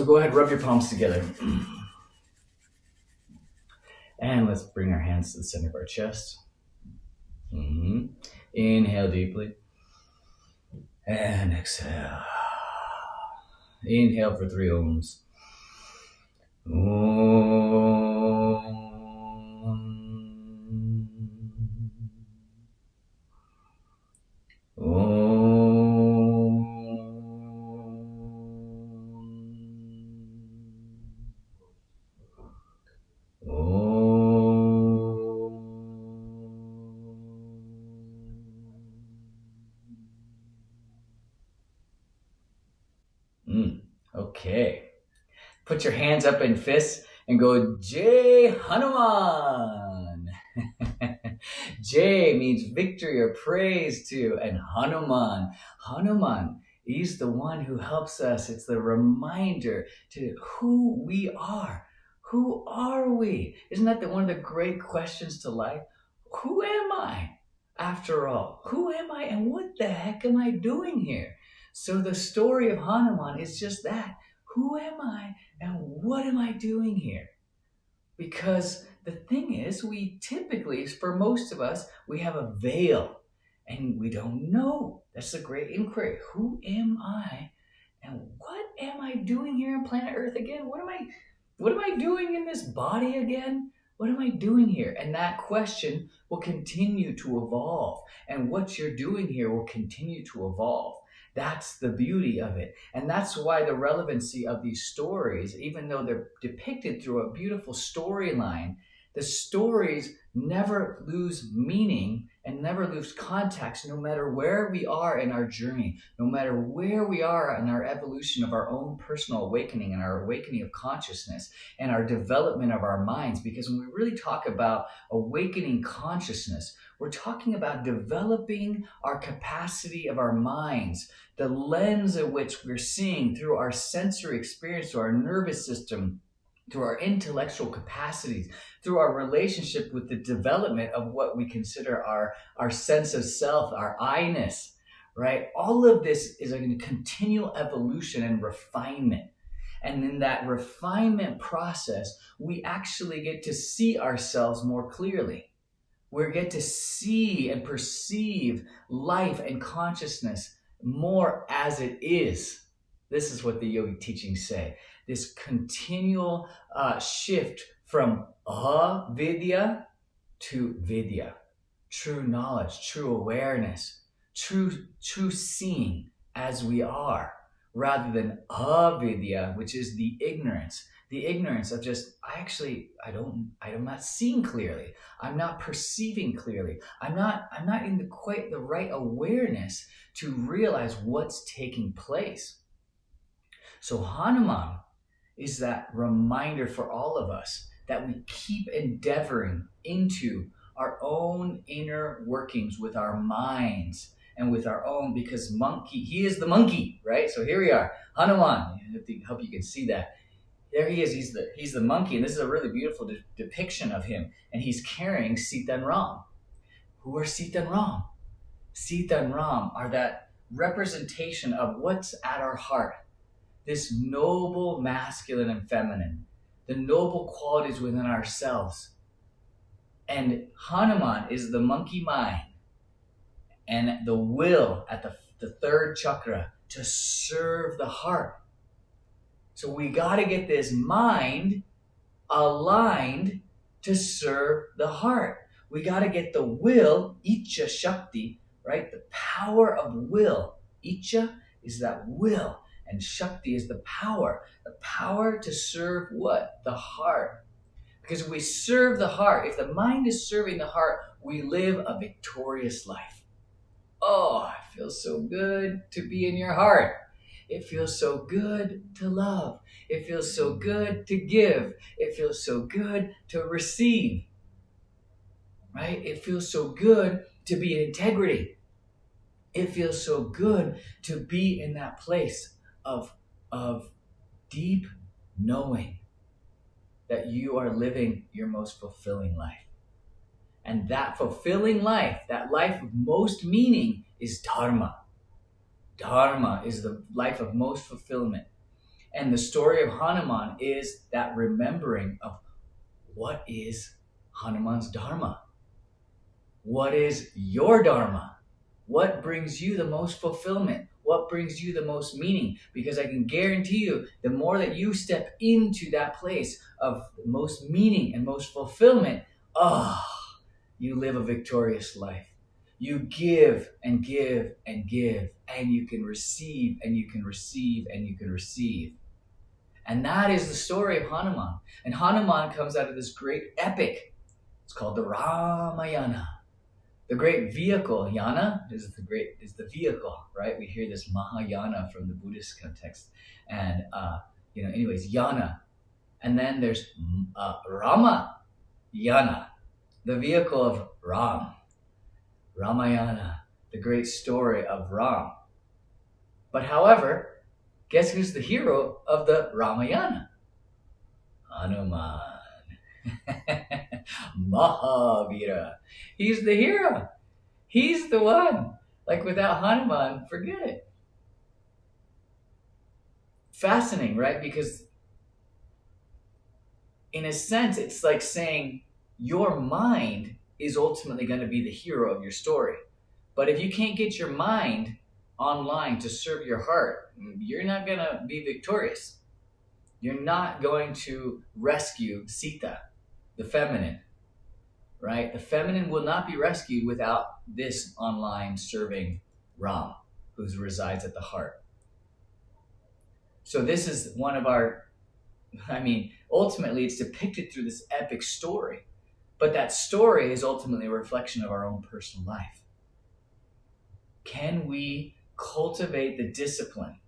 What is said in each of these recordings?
So go ahead, rub your palms together. And let's bring our hands to the center of our chest. Inhale deeply. And exhale. Inhale for 3 ohms. Okay. Put your hands up in fists and go, Jai Hanuman. Jai means victory or praise to, and Hanuman is the one who helps us. It's the reminder to who we are. Who are we? Isn't that one of the great questions to life? Who am I? After all, who am I and what the heck am I doing here? So the story of Hanuman is just that. Who am I and what am I doing here? Because the thing is, we typically, for most of us, we have a veil and we don't know. That's a great inquiry. Who am I and what am I doing here on planet Earth again? What am I doing in this body again? What am I doing here? And that question will continue to evolve. And what you're doing here will continue to evolve. That's the beauty of it. And that's why the relevancy of these stories, even though they're depicted through a beautiful storyline, the stories never lose meaning and never lose context, no matter where we are in our journey, no matter where we are in our evolution of our own personal awakening and our awakening of consciousness and our development of our minds. Because when we really talk about awakening consciousness, we're talking about developing our capacity of our minds, the lens at which we're seeing through our sensory experience, through our nervous system, through our intellectual capacities, through our relationship with the development of what we consider our sense of self, our I-ness, right? All of this is a continual evolution and refinement. And in that refinement process, we actually get to see ourselves more clearly. We get to see and perceive life and consciousness more as it is. This is what the yogic teachings say. This continual shift from avidya to vidya, true knowledge, true awareness, true seeing as we are, rather than avidya, which is the ignorance of just I'm not seeing clearly. I'm not perceiving clearly. I'm not in quite the right awareness to realize what's taking place. So Hanuman is that reminder for all of us that we keep endeavoring into our own inner workings with our minds and with our own, because he is the monkey, right? So here we are, Hanuman. I hope you can see that. There he is. He's the monkey, and this is a really beautiful depiction of him. And he's carrying Sita and Ram. Who are Sita and Ram? Sita and Ram are that representation of what's at our heart. This noble masculine and feminine, the noble qualities within ourselves. And Hanuman is the monkey mind and the will at the third chakra to serve the heart. So we got to get this mind aligned to serve the heart. We got to get the will, Icha Shakti, right? The power of will. Icha is that will, and Shakti is the power to serve what? The heart. Because if we serve the heart, if the mind is serving the heart, we live a victorious life. Oh, it feels so good to be in your heart. It feels so good to love. It feels so good to give. It feels so good to receive, right? It feels so good to be in integrity. It feels so good to be in that place of deep knowing that you are living your most fulfilling life. And that fulfilling life, that life of most meaning, is dharma. Dharma is the life of most fulfillment. And the story of Hanuman is that remembering of what is Hanuman's Dharma? What is your Dharma? What brings you the most fulfillment? What brings you the most meaning? Because I can guarantee you, the more that you step into that place of most meaning and most fulfillment, you live a victorious life. You give and give and give, and you can receive and you can receive and you can receive. And that is the story of Hanuman. And Hanuman comes out of this great epic. It's called the Ramayana. The great vehicle, yana is the vehicle, right? We hear this Mahayana from the Buddhist context, and anyways, yana, and then there's Rama yana, the vehicle of Ram, Ramayana, the great story of Ram. But however, guess who's the hero of the Ramayana? Hanuman. Mahavira. He's the hero. He's the one. Like without Hanuman, forget it. Fascinating, right? Because in a sense, it's like saying your mind is ultimately going to be the hero of your story. But if you can't get your mind online to serve your heart, you're not going to be victorious. You're not going to rescue Sita, the feminine, right? The feminine will not be rescued without this online serving Ram, who resides at the heart. So this is one of our, ultimately it's depicted through this epic story. But that story is ultimately a reflection of our own personal life. Can we cultivate the discipline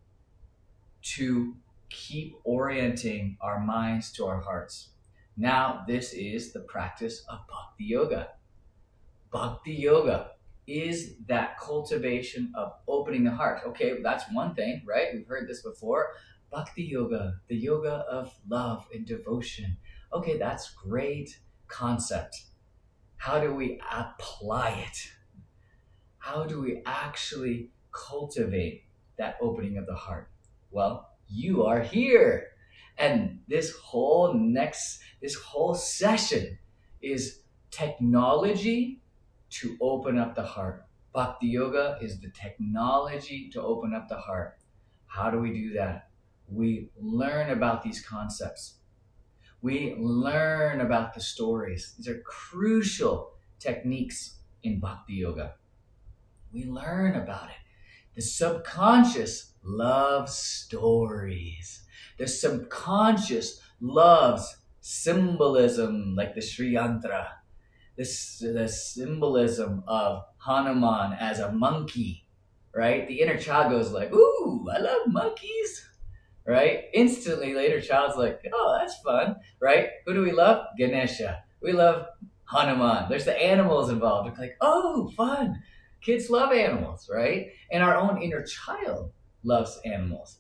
to keep orienting our minds to our hearts? Now, this is the practice of Bhakti Yoga. Bhakti Yoga is that cultivation of opening the heart. Okay, that's one thing, right? We've heard this before. Bhakti Yoga, the yoga of love and devotion. Okay, that's great concept. How do we apply it? How do we actually cultivate that opening of the heart? Well, you are here. And this whole session is technology to open up the heart. Bhakti Yoga is the technology to open up the heart. How do we do that? We learn about these concepts. We learn about the stories. These are crucial techniques in Bhakti Yoga. We learn about it. The subconscious loves stories. The subconscious loves symbolism, like the Sri Yantra. The symbolism of Hanuman as a monkey, right? The inner child goes like, ooh, I love monkeys, right? Instantly, later child's like, oh, that's fun, right? Who do we love? Ganesha. We love Hanuman. There's the animals involved. It's like, oh, fun. Kids love animals, right? And our own inner child loves animals.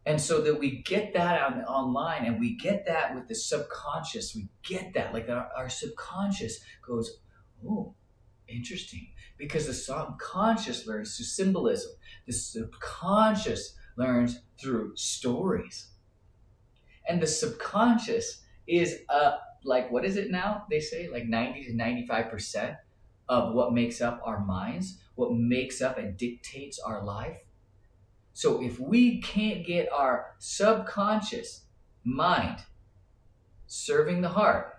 And so that we get that online, and we get that with the subconscious. We get that, like our subconscious goes, oh, interesting. Because the subconscious learns through symbolism. The subconscious learns through stories. And the subconscious is like, what is it now? They say like 90 to 95% of what makes up our minds, what makes up and dictates our life. So if we can't get our subconscious mind serving the heart,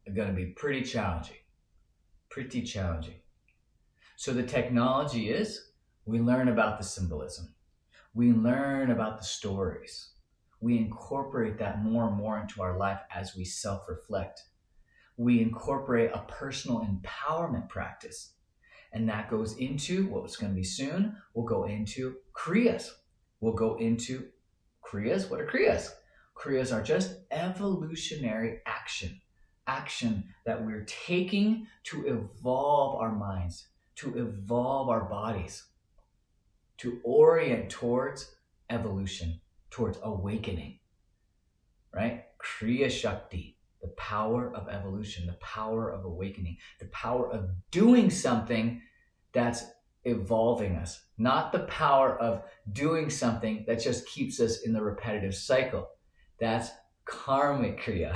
it's going to be pretty challenging. So the technology is, we learn about the symbolism. We learn about the stories. We incorporate that more and more into our life as we self-reflect. We incorporate a personal empowerment practice. And that goes into what's going to be soon. We'll go into Kriyas. What are Kriyas? Kriyas are just evolutionary action that we're taking to evolve our minds, to evolve our bodies, to orient towards evolution, towards awakening, right? Kriya Shakti, the power of evolution, the power of awakening, the power of doing something that's evolving us, not the power of doing something that just keeps us in the repetitive cycle. That's karmic kriya.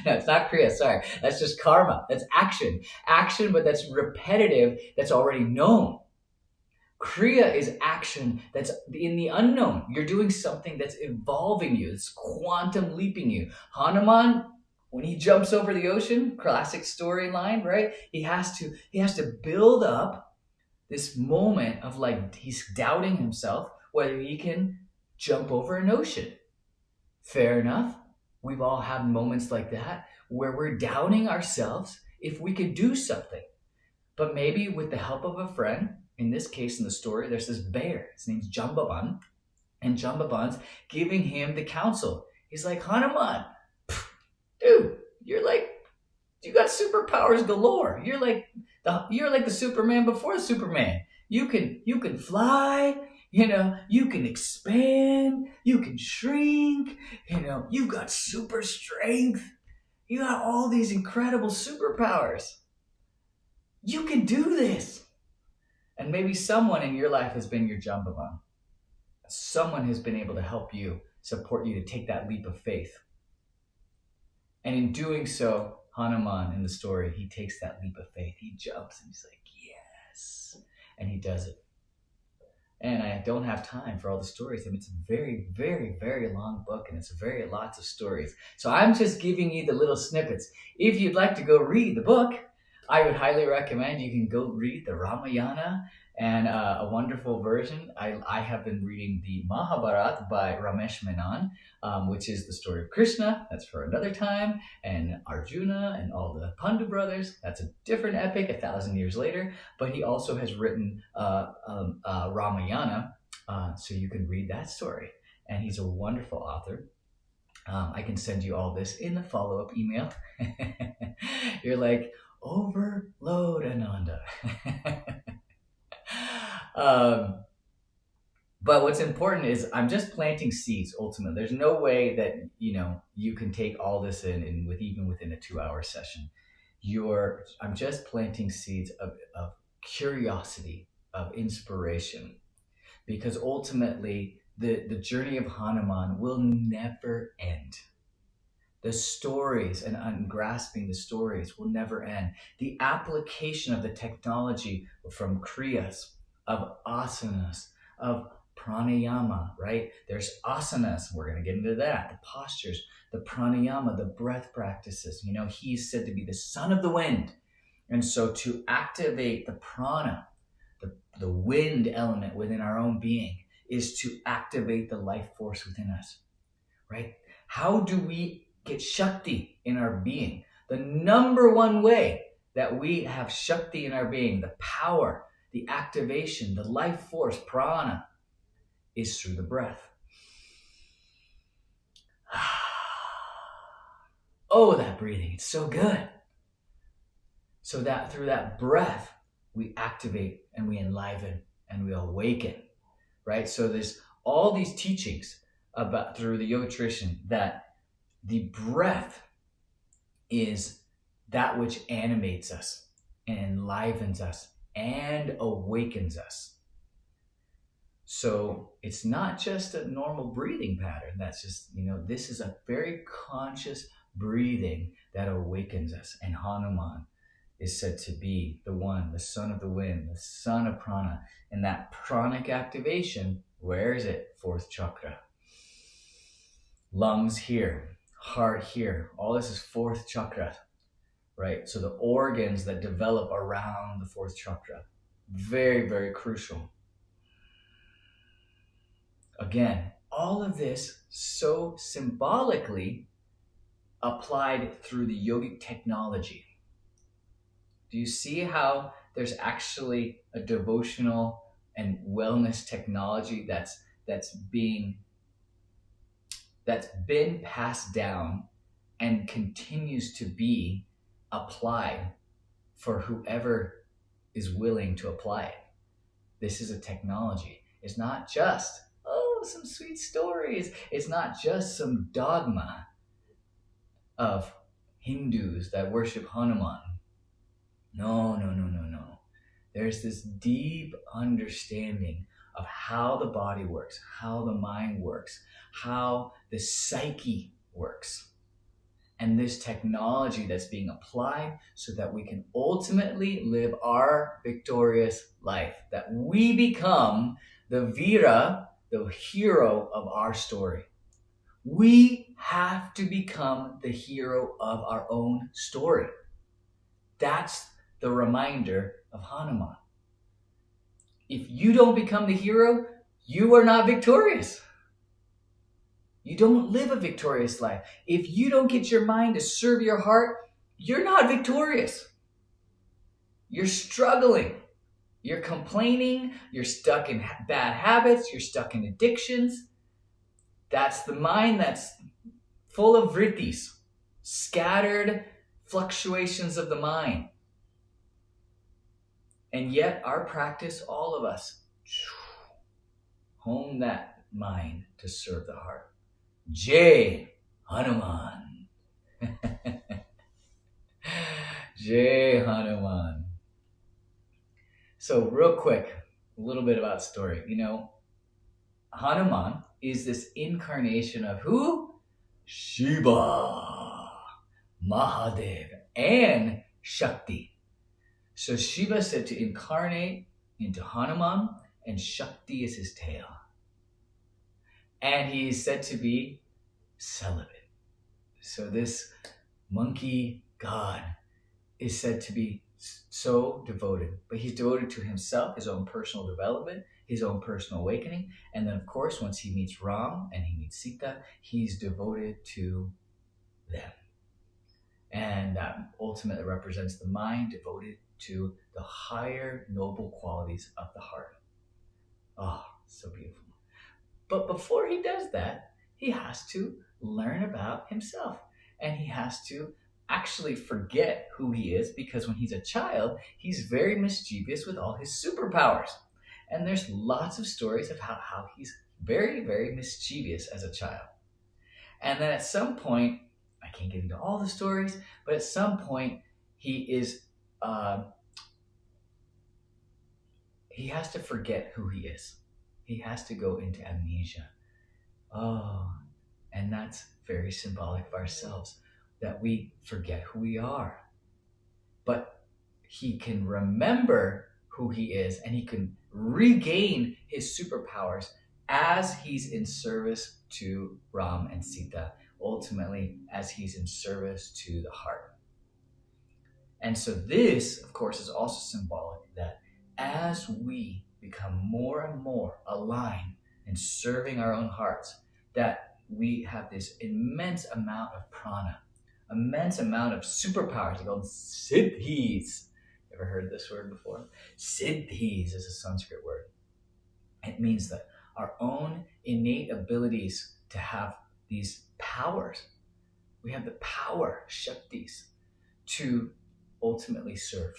No, it's not kriya, sorry. That's just karma. That's action. Action, but that's repetitive, that's already known. Kriya is action that's in the unknown. You're doing something that's evolving you, it's quantum leaping you. Hanuman, when he jumps over the ocean, classic storyline, right? He has to build up this moment of like he's doubting himself whether he can jump over an ocean. Fair enough. We've all had moments like that where we're doubting ourselves if we could do something. But maybe with the help of a friend, in this case in the story, there's this bear. His name's Jambavan. And Jambavan's giving him the counsel. He's like, Hanuman, dude, you got superpowers galore. You're like the Superman before the Superman. You can fly, you can expand, you can shrink, you've got super strength. You got all these incredible superpowers. You can do this. And maybe someone in your life has been your Jambavan. Someone has been able to help you, support you to take that leap of faith. And in doing so, Hanuman in the story, he takes that leap of faith. He jumps and he's like, yes. And he does it. And I don't have time for all the stories. I mean, it's a very, very, very long book and it's very lots of stories. So I'm just giving you the little snippets. If you'd like to go read the book, I would highly recommend you can go read the Ramayana and a wonderful version. I have been reading the Mahabharata by Ramesh Menon, which is the story of Krishna. That's for another time. And Arjuna and all the Pandu brothers. That's a different epic, 1,000 years later. But he also has written Ramayana, so you can read that story. And he's a wonderful author. I can send you all this in the follow-up email. You're like, overload, Ananda. But what's important is I'm just planting seeds ultimately. There's no way that you can take all this in even within a 2-hour session. I'm just planting seeds of curiosity, of inspiration, because ultimately the journey of Hanuman will never end. The stories and grasping the stories will never end. The application of the technology from kriyas, of asanas, of pranayama, right? There's asanas, we're going to get into that, the postures, the pranayama, the breath practices. He's said to be the son of the wind. And so to activate the prana, the wind element within our own being, is to activate the life force within us, right? How do we get Shakti in our being? The number one way that we have Shakti in our being, the power, the activation, the life force, prana, is through the breath. Oh, that breathing, it's so good. So that through that breath, we activate and we enliven and we awaken, right? So there's all these teachings about through the yoga tradition that the breath is that which animates us and enlivens us and awakens us. So it's not just a normal breathing pattern. That's just, this is a very conscious breathing that awakens us. And Hanuman is said to be the one, the son of the wind, the son of prana. And that pranic activation, where is it? 4th chakra. Lungs here, heart here. All this is 4th chakra, right? So the organs that develop around the 4th chakra, very, very crucial. Again, all of this so symbolically applied through the yogic technology. Do you see how there's actually a devotional and wellness technology that's been passed down and continues to be applied for whoever is willing to apply it? This is a technology. It's not just, some sweet stories. It's not just some dogma of Hindus that worship Hanuman. No. There's this deep understanding of how the body works, how the mind works, how the psyche works. And this technology that's being applied so that we can ultimately live our victorious life, that we become the Vira, the hero of our story. We have to become the hero of our own story. That's the reminder of Hanuman. If you don't become the hero, you are not victorious. You don't live a victorious life. If you don't get your mind to serve your heart, you're not victorious. You're struggling. You're complaining. You're stuck in bad habits. You're stuck in addictions. That's the mind that's full of vrittis, scattered fluctuations of the mind. And yet our practice, all of us, hone that mind to serve the heart. Jai Hanuman. Jai Hanuman. So real quick, a little bit about story. Hanuman is this incarnation of who? Shiva, Mahadev, and Shakti. So Shiva said to incarnate into Hanuman, and Shakti is his tail. And he is said to be celibate. So this monkey god is said to be so devoted, but he's devoted to himself, his own personal development, his own personal awakening. And then of course, once he meets Ram and he meets Sita, he's devoted to them. And that ultimately represents the mind devoted to the higher noble qualities of the heart. Oh, so beautiful. But before he does that, he has to learn about himself. And he has to actually forget who he is, because when he's a child, he's very mischievous with all his superpowers. And there's lots of stories of how he's very, very mischievous as a child. And then at some point, I can't get into all the stories, but at some point he has to forget who he is. He has to go into amnesia. Oh, and that's very symbolic of ourselves, that we forget who we are. But he can remember who he is, and he can regain his superpowers as he's in service to Ram and Sita, ultimately as he's in service to the heart. And so this, of course, is also symbolic that as we become more and more aligned in serving our own hearts, that we have this immense amount of prana, immense amount of superpowers. They call them siddhis. Ever heard this word before? Siddhis is a Sanskrit word. It means that our own innate abilities to have these powers, we have the power, shaktis, to ultimately serve.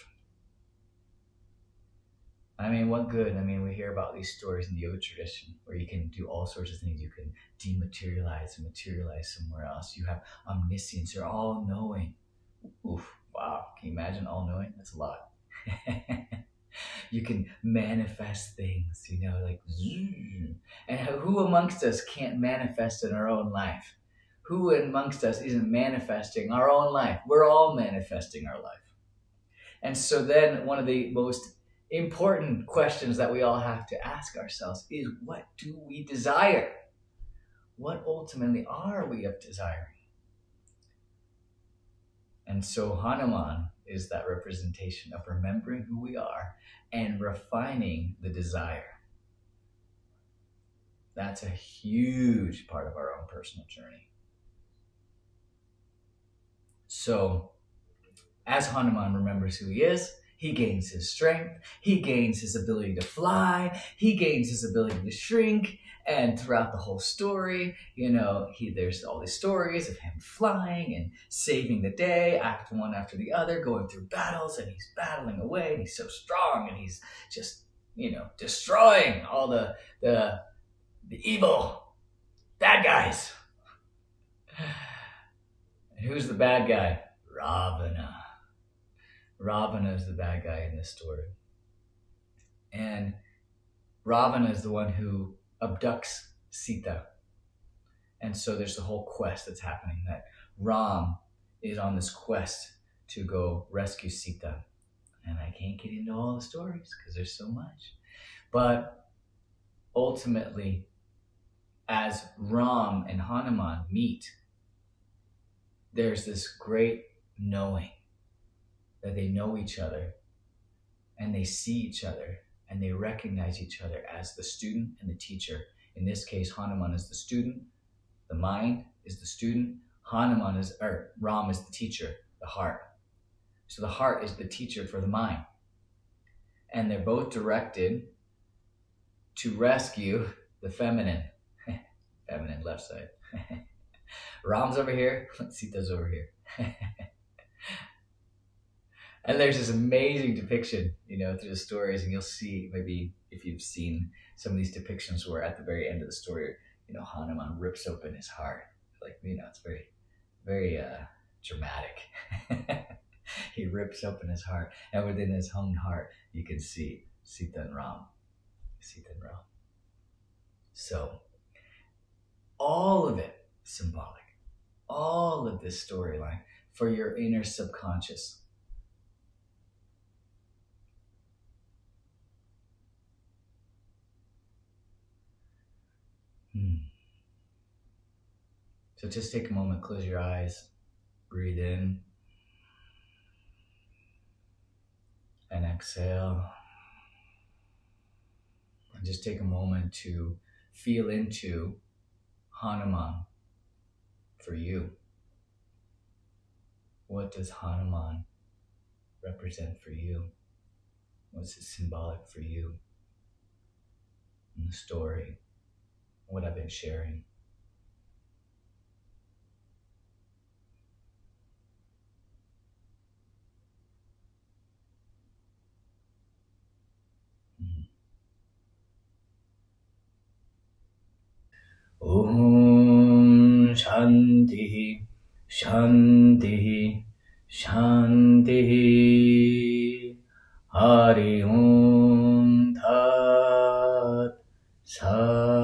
I mean, what good? I mean, we hear about these stories in the yoga tradition where you can do all sorts of things. You can dematerialize and materialize somewhere else. You have omniscience. You're all-knowing. Oof, wow. Can you imagine all-knowing? That's a lot. You can manifest things, like zoom. And who amongst us can't manifest in our own life? Who amongst us isn't manifesting our own life? We're all manifesting our life. And so then one of the most important questions that we all have to ask ourselves is, what do we desire? What ultimately are we of desiring? And so Hanuman is that representation of remembering who we are and refining the desire. That's a huge part of our own personal journey. So as Hanuman remembers who he is, he gains his strength, he gains his ability to fly, he gains his ability to shrink, and throughout the whole story, there's all these stories of him flying and saving the day, act one after the other, going through battles, and he's battling away, and he's so strong, and he's just, destroying all the evil bad guys. And who's the bad guy? Ravana. Ravana is the bad guy in this story. And Ravana is the one who abducts Sita. And so there's the whole quest that's happening, that Ram is on this quest to go rescue Sita. And I can't get into all the stories because there's so much. But ultimately, as Ram and Hanuman meet, there's this great knowing that they know each other and they see each other and they recognize each other as the student and the teacher. In this case, Hanuman is the student, the mind is the student, Ram is the teacher, the heart. So the heart is the teacher for the mind. And they're both directed to rescue the feminine. Feminine left side. Ram's over here, Sita's over here. And there's this amazing depiction, through the stories, and you'll see, maybe if you've seen some of these depictions where at the very end of the story, Hanuman rips open his heart. It's very, very dramatic. He rips open his heart, and within his own heart, you can see Sita and Ram. So, all of it symbolic. All of this storyline for your inner subconscious. So just take a moment, close your eyes, breathe in, and exhale. And just take a moment to feel into Hanuman for you. What does Hanuman represent for you? What's it symbolic for you in the story? What I've been sharing. Om Shanti Shanti Shanti Hari Om Tat Sat.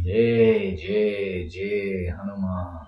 Jai Jai Jai Hanuman.